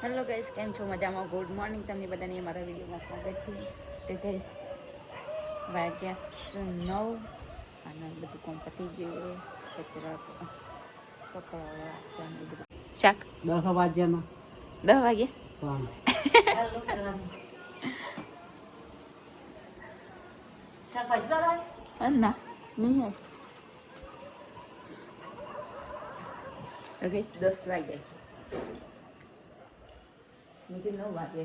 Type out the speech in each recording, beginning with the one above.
Hello guys, કેમ છો? મજામાં? ગુડ મોર્નિંગ તમને બધાને અમારા વિડીયોમાં સ્વાગત છે. તો ગાઈસ વાગ્યા 9 અને બધું કોમ પતી ગયું. કચરા કપડાં વાસણ બધું શાક 10 વાગ્યાનો 10 વાગ્યા ના નહીં. તો ગાઈસ 10 વાગ્યા મેં 9 વાગે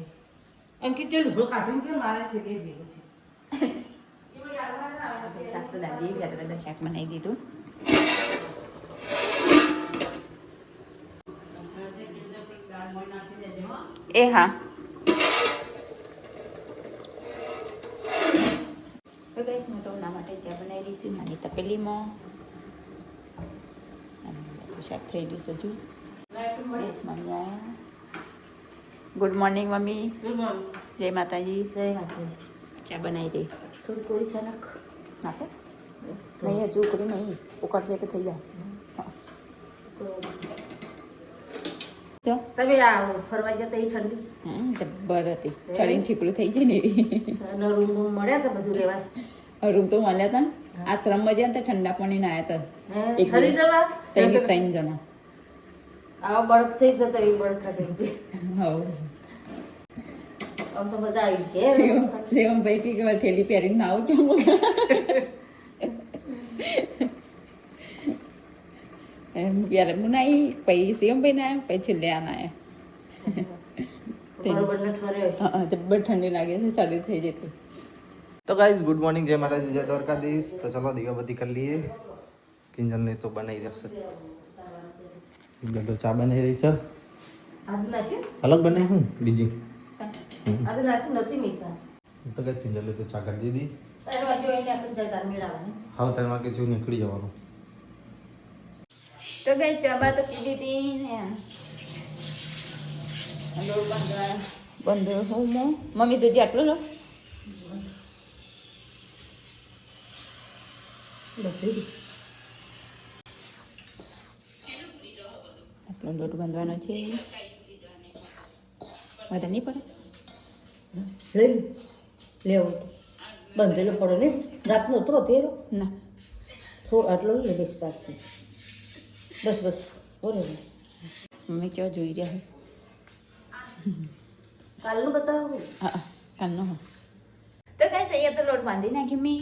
અંકિત ચાલ ઉભો કાઢું કે મારે છે કે ભેગું છે. શાક તો દાદીએ ગયા બધા શાક બનાવી દીધું. એ હા. તો ગાઈસ હું તો એના માટે ચા બનાવી દઈશું નાની તપેલીમાં. અને બધું શાક થઈ ગયું હજુ. મમ્મી આવ્યા. Good morning mummy. જય માતાજી. જય માતાજી. ચા બનાવી દઈ. થોડી કોળી ચા નાખ. નાખો નહીં, હજુ ઉકળી નહીં. ઉકળશે કે થઈ જાય. જો તમે આ ફરવા જતા એ ઠંડી જબ્બર હતી. ઠરીને ઠીકડું થઈ જાય ને એવી. રૂમ મળ્યા હતા બધું રહેવા. રૂમ તો મળ્યા હતા ને. આશ્રમમાં ગયા ને તો ઠંડા પાણી ના આવ્યા હતા. ફરી જવા 3 જણા. આવા બરફ થઈ જતો એ બરફ ખાતે હવે આમ તો બધા આવી છે. શિવમભાઈ કે થેલી પહેરીને ના આવું કેમ? એમ ત્યારે હું નાઈ, પછી શિવમભાઈ ના આવ્યા, પછી છેલ્લે આ ના આવ્યા. જબ્બર ઠંડી લાગે છે, શરદી થઈ જતી. तो गाइस गुड मॉर्निंग, जय माता दी, जय द्वारकाधीश। तो चलो दीवाबत्ती कर लिए। किंजल ने तो बनाई जैसे किंजल तो चा बनाई रही सर अलग बनाई हूँ बीजी तो गाइस किंजल ने तो चा कर दी दी। हाँ तेरे वहाँ के जो निकली जवानो તો ગઈ ચા બા તો પી લીધી ને બંધ હું મમ્મી તો આટલો લો આટલો લોટ બાંધવાનો છે. વધારે નહીં પડે લઈ લેવો બંધેલો પડો ને રાતનો તો તેરો ના. થોડો આટલો લે બસ ચાલશે. બસ બસ ઓરે મમ્મી કેવા જોઈ રહ્યા કાલનું બતાવો. હા કાલનો હો. તો કઈ અહીંયા તો લોટ બાંધી નાખી મેં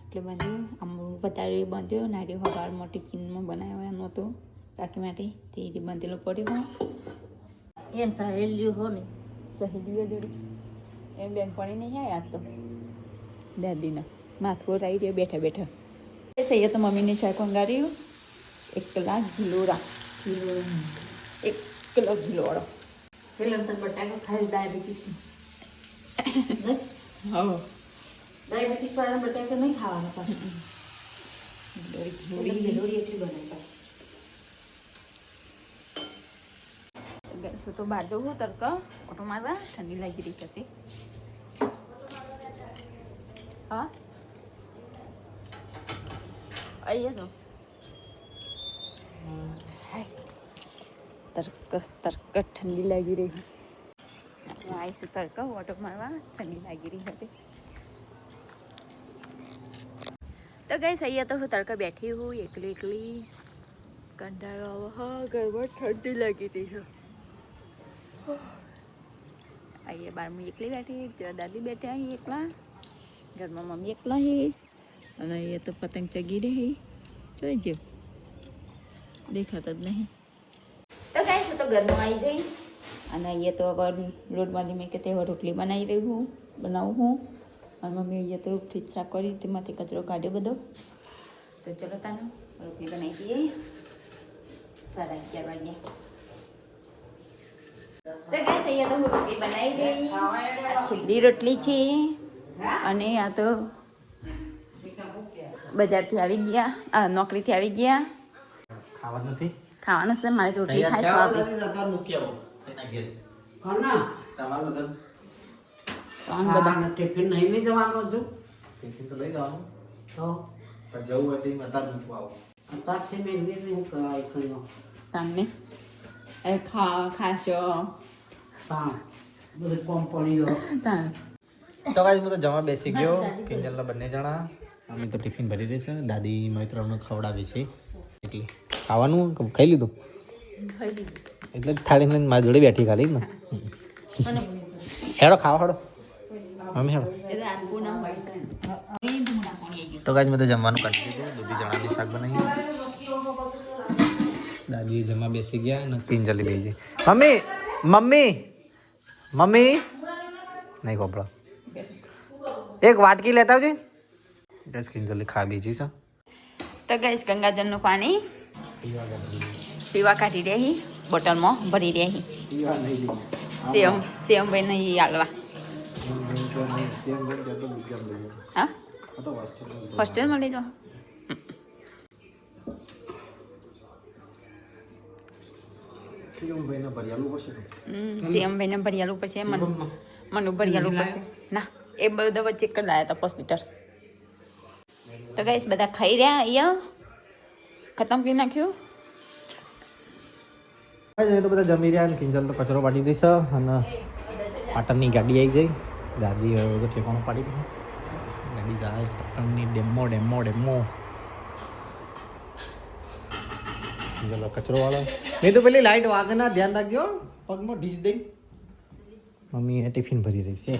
એટલે બાંધ્યું. આમ વધારે બાંધ્યો નારી હવાર મોટી કિનમાં બનાવ્યો નહોતો કાકી માટે તે બાંધેલો પડ્યો. એમ સહેલ્યું હો ને સહેલીઓ જોડી એમ બેનપણી નહીં આવ્યા તો દાદીના માથું આવી રહ્યો બેઠા બેઠા. સૈયદ તો મમ્મીને શાક વંગાર્યું 1 કલાક ગીલોરા 1 કલાક ગીલોરો. પેલા તો બટાકા ખાઈ ડાયાબિટીસ હા ડાયાબિટીસ વાળા બટાકા નહીં ખાવાના પાછું. ગીલોરી લોરી એટલી બનાવી પાછી. ગેસ તો બહાર જવું તડકા ઓટો મારવા ઠંડી લાગી રહી હતી. હા અહીંયા તો તરક ઠંડી લાગી રહી. આવીશું તડકા ઓટો મારવા ઠંડી લાગી રહી હતી. તો ગઈ અહીંયા તો હું તડકા બેઠી હું એકલી એકલી. કંટાળો આવે. હા ઘરમાં ઠંડી લાગી હતી. અહીંયા બાર હું એકલી બેઠી, દાદી બેઠા અહીં એકલા, ઘરમાં મમ્મી એકલા હી અને અહીંયા તો પતંગ ચગી રહી જોઈ જેવ દેખાતા જ નહીં. તો કાંઈ તો ઘરમાં આવી જઈ અને અહીંયા તો હવે લોટ બાંધી મેં કે તે રોટલી બનાવી રહી હું બનાવું હું અને મમ્મી અહીંયા તો ફ્રીજ સાફ કરી તેમાંથી કચરો કાઢ્યો બધો. તો ચલો તાનો રોટલી બનાવી દઈએ. 11:30 વાગ્યા. તો ગાઈસ અહીંયા તો હું રોટલી બનાવી દઈ. આ છેલ્લી રોટલી છે અને આ તો બજારથી આવી ગયા, આ નોકરીથી આવી ગયા. ખાવા નથી ખાવાનું છે મારી રોટલી થાય સ્વાદ. તમારું બધા ટિફિન નહીં લઈ જવાનું હજુ. ટિફિન તો લઈ જવાનું તો જવું હોય તો અત્યારે મૂકવા આવું. અત્યારે છે મેં હું કરાય કર્યો તમને એ ખાશો હા બધું કોમ પડી ગયો તો ગાઈસ હું તો જમવા બેસી ગયો કિંજલના બંને જણા અમે તો ટિફિન ભરી રહી છે દાદી મૈત્રને ખવડાવી છે એટલે ખાવાનું ખાઈ લીધું એટલે થાળી લઈને મારી જોડે બેઠી ખાલી ને હેડો ખાવા હેડો મમ્મી હેડો તો ગાઈસ મેં તો જમવાનું કાઢી દીધું દૂધી ચણાની શાક બનાવી દાદી જમવા બેસી ગયા અને કિંજલી બેસી મમ્મી મમ્મી મમ્મી નહીં ખબર એક વાટકી લેતા આવજે ગેસ કિંજલી ખા બીજી છે તો ગઈશ ગંગાજળનું પાણી પીવા કાઢી રહી બોટલમાં ભરી રહી સેવભાઈ નહીં હાલવા હા હોસ્ટેલમાં લઈ જાઓ સેવભાઈને ભરિયાલું પછી મનુ ભરિયાલું પછી ના એ બધા વચ્ચે કરી લાયા હતા 5 લીટર તો ગઈશ બધા ખાઈ રહ્યા અહીંયા ખતમ કરી નાખ્યું તો બધા જમી રહ્યા અને કિંજલ તો કચરો પાડી દઈશ અને પાટણની ગાડી આવી જાય દાદી હવે તો ઠેકાણું પાડી દે ગાડી જાય પાટણની ડેમો કિંજલ કચરો વાળો મેં તો પેલી લાઈટ વાગે ના ધ્યાન રાખજો પગમાં ઢીસ દઈ મમ્મી એ ટિફિન ભરી રહી છે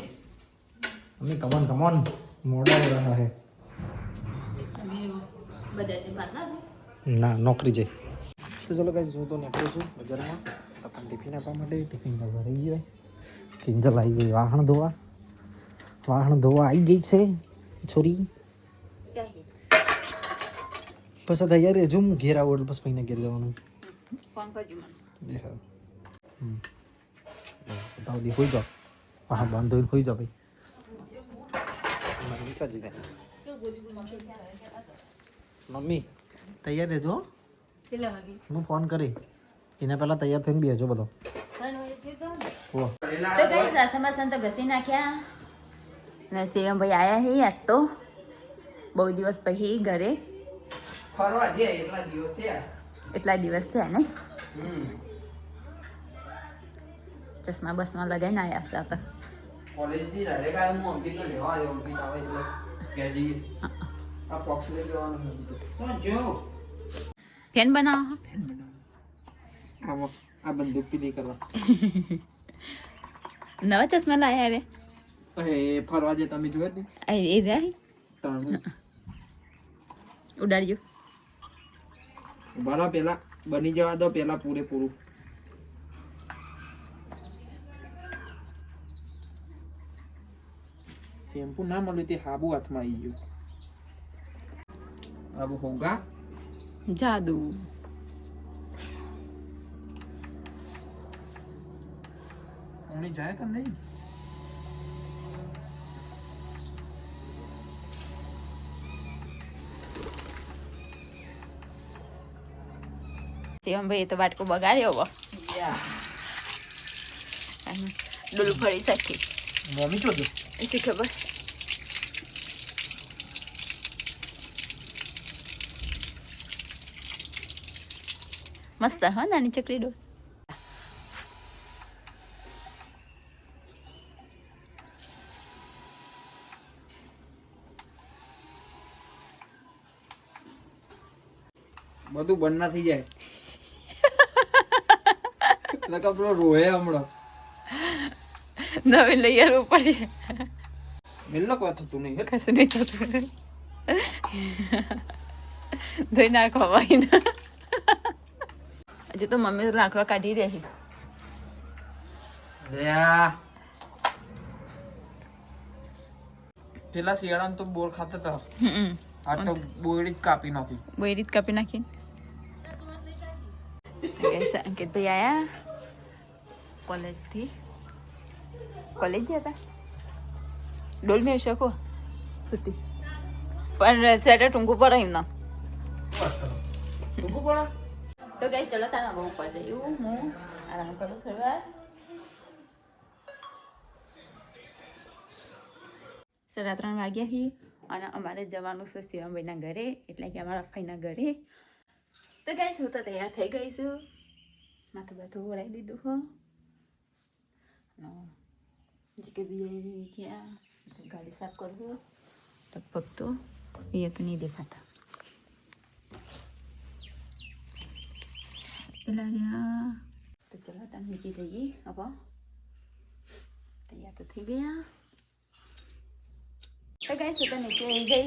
મમ્મી કમોન મોડા હો રહા હે ના નોકરી જાય તો ચલો ગાઈસ હું તો નીકળું છું બજારમાં આપણને ટિફિન આપવા માટે ટિફિન ભરાઈ ગયો કિંજલ આવી ગઈ વાહણ ધોવા આવી ગઈ છે છોરી બસ આ તૈયારી હજુ હું ઘેર આવું એટલે બસ ભાઈને ઘેર જવાનું ફોન કરજો મને બતાવો દી હોઈ જાઓ હા બંધ ધોઈને હોઈ જાઓ ભાઈ મમ્મી તૈયાર રહેજો હું ફોન કરી એના પહેલા તૈયાર થઈને બેસજો બધો તો ગઈશ વાસણ તો ઘસી નાખ્યા ને સેવભાઈ આયા હી આજ તો બહુ દિવસ પછી ઘરે ફરવા જઈએ એટલા દિવસ થયા ને ચશ્મા બસમાં લગાવીને આવ્યા છે તો કોલેજથી રડેકા હું અંકિતને લેવા આવ્યો અંકિત આવે એટલે ઘેર જઈએ આ બોક્સ લઈ જવાનું શું જો ફેન બનાવો આવો આ બંદૂક પીલી કરવા નવા ચશ્મા લાયા રે એ ફરવા જે તમે જોયો ને એ રહ્યા ઉડાડજો બરાબર પેલા બની જવા દો પેલા પૂરેપૂરું શેમ્પુ ના મળ્યું તે હાબુ હાથમાં આવી ગયું આબુ હોગા જાદુ ઉણી જાય કે નહીં શિવમભાઈ એ તો વાટકો બગાડ્યો હો ડોલ ફરી શકી મમ્મી છો એસી ખબર મસ્ત હા નાની ચકરી ડોલ બધું બંધ ના થઈ જાય નકા પેલો રોહે હમણાં નવી લઈ આવવું પડશે મેલનો કોઈ થતું નહીં કશું નહીં થતું ધોઈ નાખો ભાઈ હજુ તો મમ્મી લાકડો કાઢી રહી પેલા શિયાળામાં તો બોર ખાતા હતા આ તો બોયડી જ કાપી નાખી બોયરી જ કાપી નાખી અંકિતભાઈ આયા કોલેજથી કોલેજ ગયા હતા ડોલ મેં શકો છુટ્ટી પણ સેટર ટૂંકું પડે એમના તો કઈ ચલો તારા બહુ પડે એવું હું આરામ કરું થોડી વાર સાડા 3 વાગ્યા છીએ અને અમારે જવાનું છે શિવમભાઈના ઘરે એટલે કે અમારા ફઈના ઘરે તો ગાઈસ હું તો તૈયાર થઈ ગઈ છું માથું બાથું વળાવી દીધું હો જે કે બી ક્યાં ગાડી સાફ કરવું લગભગ તો એ તો નહીં દેખાતા પેલા રહ્યા તો ચલો તમે નીચે જઈએ હવે તૈયાર તો થઈ ગયા તો ગાઈસ તો નીચે આવી ગઈ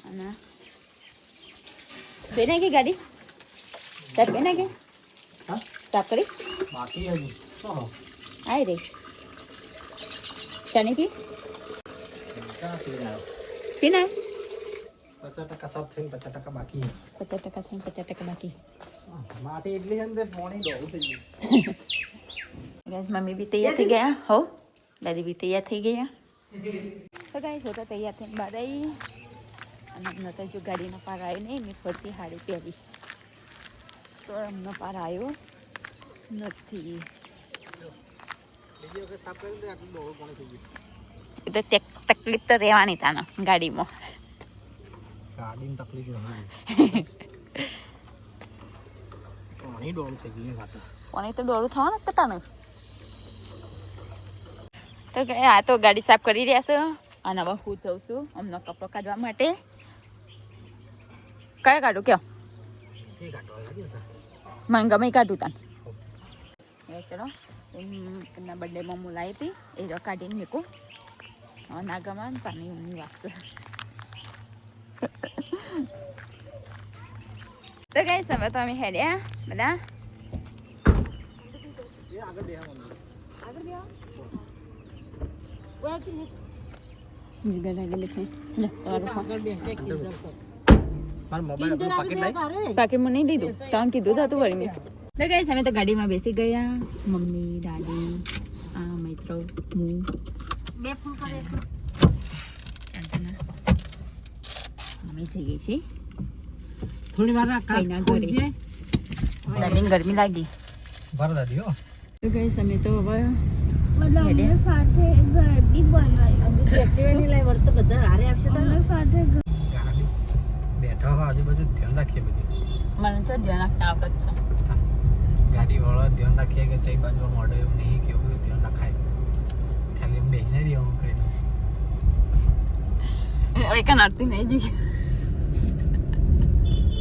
અને ધોઈ નાખી ગાડી સાફ કરી નાખી સાફ કરી બાકી હજી આવી રહી ચાની પી પીના 50% સાફ થઈને 50% બાકી 50% થઈને 50% બાકી માટી એટલી છે ને પાણી દોડું થઈ ગયું મમ્મી બી તૈયાર થઈ ગયા હો દાદી બી તૈયાર થઈ ગયા તો ગાઈસ તો તૈયાર થઈને બહાર આવી અને અમને તો જો ગાડીનો પાર આવ્યો નહીં મેં ફરતી હાડી પહેરી તો અમને પાર આવ્યો નથી બીજી વખત સાફ કરી દે આટલું દોડું પાણી થઈ ગયું એ તો તકલીફ તો રહેવાની તાનો ગાડીમાં ગાડીની તકલીફ નહીં પાણી દોડું થઈ ગયું વાત પાણી તો દોડું થવાનું જ તાનું તો આ તો ગાડી સાફ કરી રહ્યા છે અને હવે હું જઉં છું અમને કપડો કાઢવા માટે કયો કાઢું કયો મને ગમે એ કાઢું તાન એ ચલો એમના બર્થડેમાં હું લાવી હતી એ જો કાઢીને મૂકું હવે ના ગમે ને પાણી ઊંઘની વાત છે તો ગઈ સમય તો અમે હેડ્યા બધા પાકીટમાં નહીં લીધું તમે કીધું હતું વળી મેં તો ગઈ અમે તો ગાડીમાં બેસી ગયા મમ્મી દાદી આ મિત્રો હું બે ફોન કરે અમે જઈ ગઈ છીએ થોડી વાર કઈના ઘરે દાદીને ગરમી લાગી ભર દાદી હો તો ગઈ અમે તો હવે બધા સાથે ઘર બી બનાવ્યું બધા હારે આવશે અમે સાથે ગાડી બેઠા હો આજુબાજુ ધ્યાન રાખીએ બધી મને તો ધ્યાન રાખતા આવડત છે ગાડી વાળા ધ્યાન રાખીએ કે ચઈ બાજુ મોડે એવું નહીં કેવું બધું ધ્યાન રાખાય ખાલી બેહીને રહી હું કરીને એક નડતી નહીં જી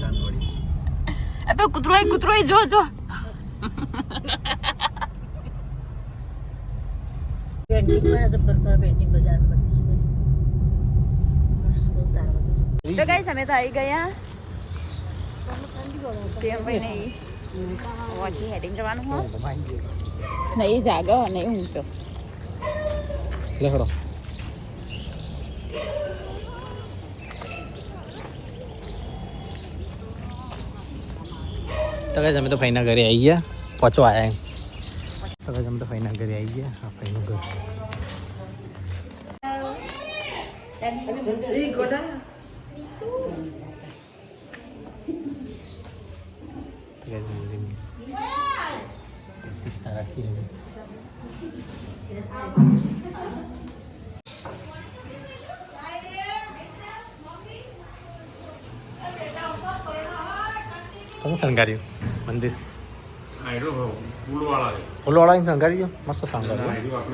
તાન થોડી અબે કૂતરો જો પેન્ટિંગ માં જબર કર પેન્ટિંગ બજારમાં તો ગાઈસ અમે તો આવી ગયા તેમ ભાઈ નહીં વાકી હેડિંગ કરવાનું હો નહીં જાગો નહીં ઊંચો લેખડો તો ગાઈસ અમે તો ફાઈના ઘરે આવી ગયા પહોંચવા આવ્યા તો ગાઈસ અમે તો ફાઈના ઘરે આવી ગયા આ ફાઈનું ઘર તમે શણગાર્યું મંદિર ફૂલવાળા શણગારી મસ્ત શણગાર્યું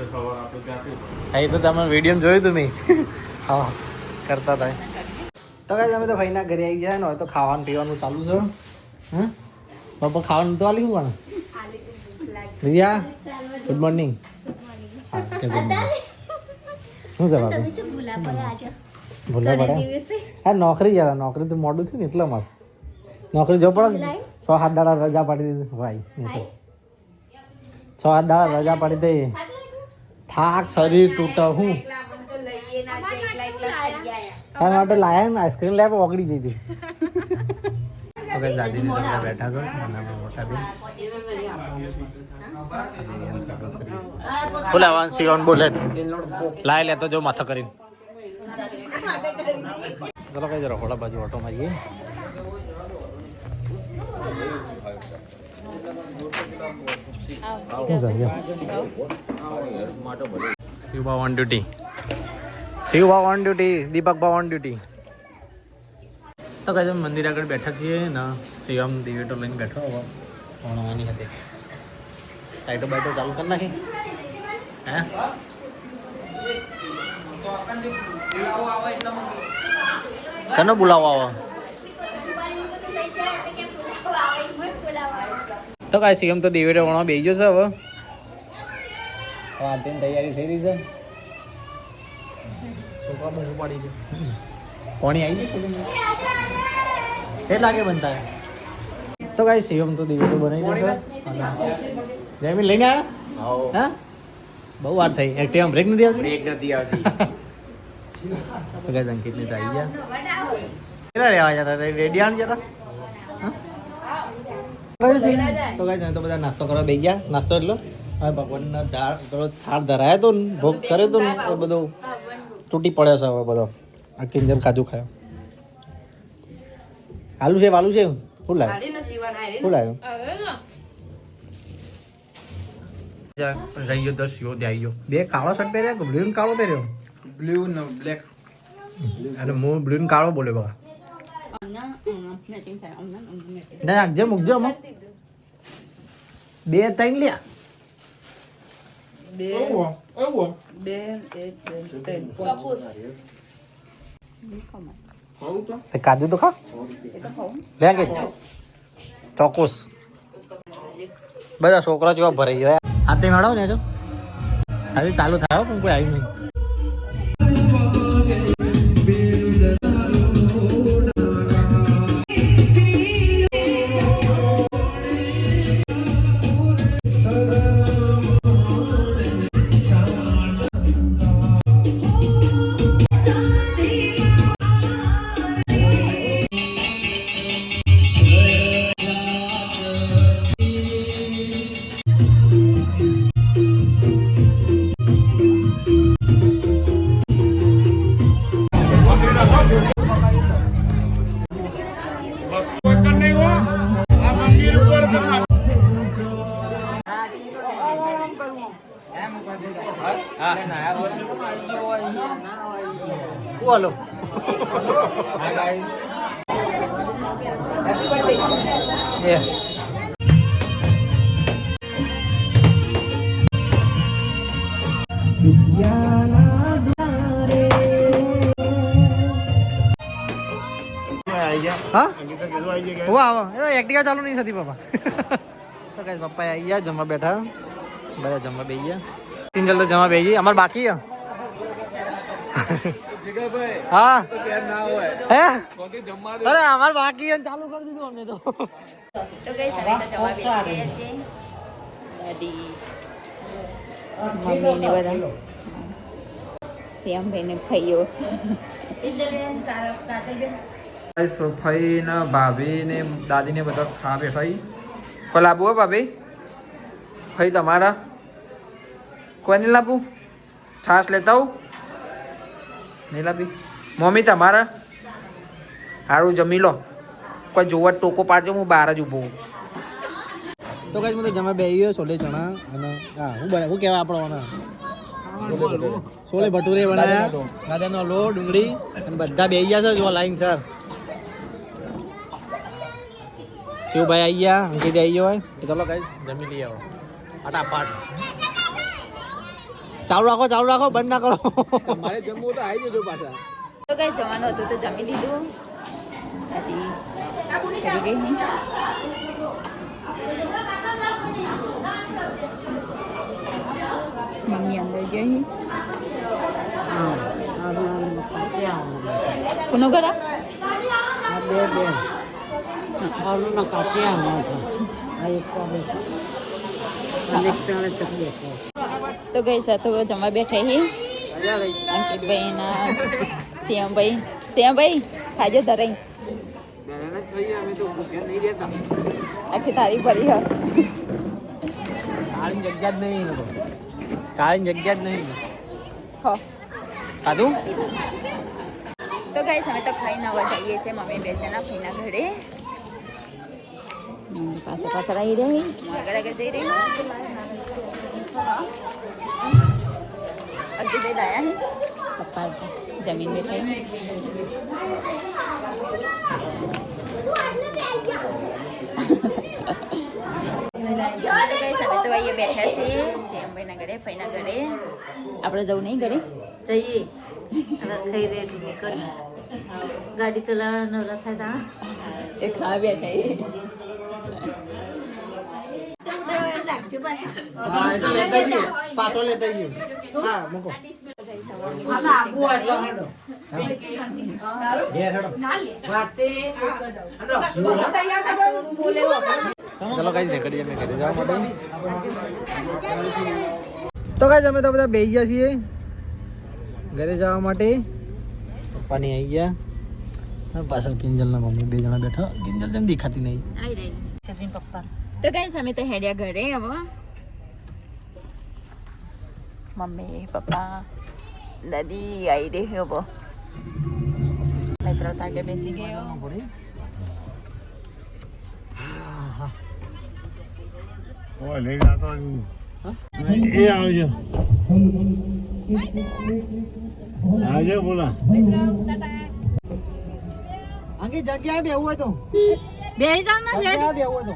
એ તો તમે વિડીયો જોયું હતું મેં હા કરતા હતા તો કાંઈ અમે તો ભાઈના ઘરે આવી ગયા ને હવે તો ખાવાનું પીવાનું ચાલુ છે હા બાપા ખાવાનું તો આલી હું રિયા ગુડ મોર્નિંગ હા કે ગુડ મોર્નિંગ શું છે બાપા ભૂલા પડે હા નોકરી ગયા નોકરી તો મોડું થયું ને એટલે મારે નોકરી જવું પડે 6-7 દાડા રજા પાડી દીધી ભાઈ 6-7 દાડા રજા પાડી દે થાક શરીર તૂટે હું તારા માટે લાયા ને આઈસ્ક્રીમ લાવ્યા ઓગળી જઈ હતી તો કઈ દાદીને જોડે બેઠા છો અને મોટા બેન બોલાવાન સીઓન બુલેટ લાય લેતો જો માથા કરીને ચલો કઈ જરા હોડા બાજુ ઓટો મારીએ Shivba on duty Shivba on duty Deepakba on duty તો કઈ મંદિર આગળ બેઠા છીએ ને શિવમ દિવેટો લઈને બેઠો હવે ભણવાની હતી લાઈટો બાઈટો ચાલુ કરી નાખી હે તો આકાન જે બોલાવો આવે એટલે કનો બોલાવો આવો તો કાંઈ સીએમ તો દેવેડે વણવા બેસી જશે હવે આંટીની તૈયારી થઈ રહી છે છોકરા બહુ પાડી છે પાણી આવી છે કેટલા લાગે બનતા તો કાંઈ સીએમ તો દેવેડો બનાવી દેશે જયમીન લઈને આવ્યા હા બહુ વાર થઈ એક્ટિવા બ્રેક નથી આવતી તો કાંઈ અંકિતની તો આવી ગયા કેટલા રહેવા જતા હતા રેડી આણ જતા તો કાંઈ તો બધા નાસ્તો કરવા બેસી ગયા નાસ્તો એટલો હવે ભગવાનના પેલો થાળ ધરાયો તો ને ભોગ કર્યો તો ને એ બધો તૂટી પડ્યો છે હવે બધો આ કિંજલ કાજુ ખાયો આલુ છે વાલુ છે શું લાવ્યો શું લાવ્યો રહી ગયો 10 યો આવી ગયો બે કાળો શર્ટ પહેર્યો બ્લુ ને કાળો પહેર્યો બ્લુ ને બ્લેક અને હું બ્લુ ને કાળો બોલ્યો બકા ના નાખજે મૂકજો અમુક બે ત્રણ લ્યા કાજુ તો ખા લે કે ચોકોસ બધા છોકરા જેવા ભરાઈ ગયા આ તે મેળવો ને જો આજે ચાલુ થાય પણ કોઈ આવ્યું નહીં બોલો એક્ટિવા ચાલુ નહીં થતી પપ્પા તો કઈ પપ્પા આવી ગયા જમવા બેઠા બધા જમવા બેસી ગયા કિંજલ તો જમવા બેસી ગઈ અમારે બાકી હા હે અરે અમારે બાકી ચાલુ કરી દીધું અમને તો ગઈ હવે તો જવા બેસી ગયા છે દાદી મમ્મી ને બધા શ્યામભાઈ ને ભાઈઓ ભાઈ ને ભાભી ને દાદી ને બધા ખા બેઠા કોઈ લાવવું હોય ભાભી ભાઈ તમારા કોઈને લાવવું છાશ લેતા આવું નહીં લાવી મમ્મી તમારા સારું જમી લો કોઈ જોવા ટોકો પાડજો હું બહાર જ ઊભો તો કઈ મને જમા બે છોલે ચણા અને હા હું કહેવાય આપણો છોલે ભટુરે બનાવ્યા ગાજરનો લોટ ડુંગળી અને બધા બે ગયા છે જો લાઈન સર શિવભાઈ આવી ગયા અંકિત આવી ગયો હોય તો ચલો કઈ જમી લઈ આવો ફટાફટ ચાલુ રાખો બંધ ના કરો મારે જમવું તો આવી જજો પાછા તો કઈ જવાનું હતું તો જમી લીધું દાદી કરી ગઈ નહીં મમ્મી અંદર ગઈ કોનો ઘર તો ગઈ સાથે જમવા બેઠા હી અંકિતભાઈ ના શ્યામભાઈ ખાજો ધરાઈ આખી તારી ભરી હ કાળી જગ્યા જ નહીં હો ખાધું તો ગાઈસ અમે તો ખાઈ નવા જઈએ છીએ મમ્મી બે જણા ફઈના ઘરે પાછળ આવી રહી આગળ જઈ રહી અગી લાયા હે પપ્પા જમીન બેઠા ગાઈસ અમે તો અહીંયા બેઠા છીએ શ્યામભાઈના ઘરે ફઈના ઘરે આપણે જવું નહીં ઘરે જઈએ અને ખાઈ રે નીકળી ગાડી ચલાવવાનો રખાય તા એ ખાવા બેઠા એ હા એ તો લેતા જ પાછો લેતા જ હા મૂકો ચલો ગાઈસ નીકળીએ અમે ઘરે જવા માટે તો ગાઈસ અમે તો બધા બેસી ગયા છીએ ઘરે જવા માટે પપ્પાની આવી ગયા પાછળ કિંજલના મમ્મી બે જણા બેઠા કિંજલ જેમ દેખાતી નહીં આવી રહી સબરીન પપ્પા તો ગાઈસ અમે તો હેડ્યા ઘરે હવે મમ્મી પપ્પા દાદી આવી રહી હવે મિત્રો તાકે બેસી ગયો ઓય લઈ જાતો એ આવજો આવજો બોલા આગે જગ્યાએ બેહવું હોય તો બેહી જા ને જગ્યાએ બેહવું હોય તો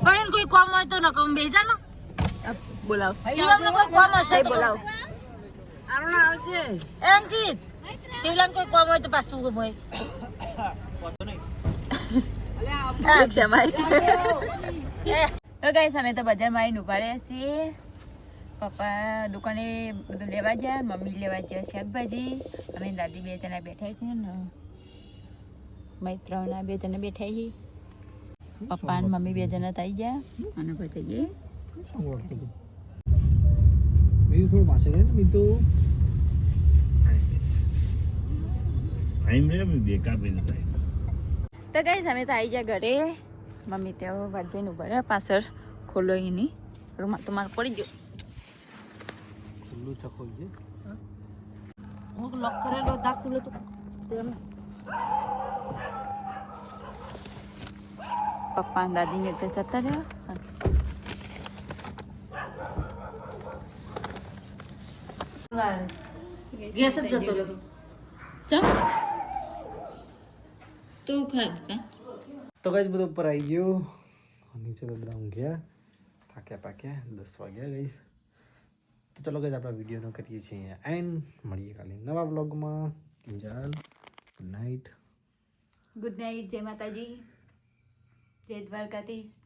પણ કોઈ કામ હોય તો ન કહું બેહી જા ને બોલાવ શિવલાલને કોઈ કામ હશે બોલાવ અરુણા આવશે અંકિત શિવલાલ કોઈ કામ હોય તો પાછું હોય તો ગાઈસ અમે તો બજારમાં આવીને ઉભા રહ્યા છીએ પપ્પા દુકાને બધું લેવા ગયા મમ્મી લેવા ગયા શાકભાજી અમે દાદી બે જણા બેઠા છીએ ને મૈત્રના બે જણા બેઠા છીએ પપ્પા અને મમ્મી બે જણા થઈ ગયા અને પછી જઈએ બીજું થોડું પાછળ રહે ને બીજું આઈમ રે બેકા બેન થાય તો ગાઈસ અમે તો આવી ગયા ઘરે મમ્મી ત્યાં વાત જઈને ઉભા રહ્યા પાછળ ખોલો એની રૂમાલ તો મારે પડી ગયો ખુલ્લું ચખોલ છે હું લોક કરેલો દાખલો તો તેમ પપ્પા અને દાદીને તો જતા રહ્યા ગેસ જ જતો રહ્યો ચમ તું ખાધા તો ગાઈસ બધું ઉપર આવી ગયું નીચે તો બધા ઊંઘ્યા પાક્યા 10 વાગ્યા ગાઈસ તો ચલો ગાઈસ આપણા વિડીયોનો કરીએ છીએ એન્ડ મળીએ કાલે નવા વ્લોગમાં Kinjal good night good night જય માતાજી જય દ્વારકાધીશ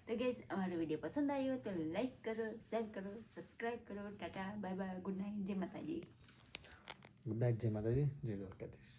તો ગાઈસ અમારો વિડીયો પસંદ આવ્યો તો લાઈક કરો શેર કરો સબસ્ક્રાઇબ કરો Tata bye bye good night જય માતાજી ગુડ નાઇટ જય માતાજી જય દ્વારકાધીશ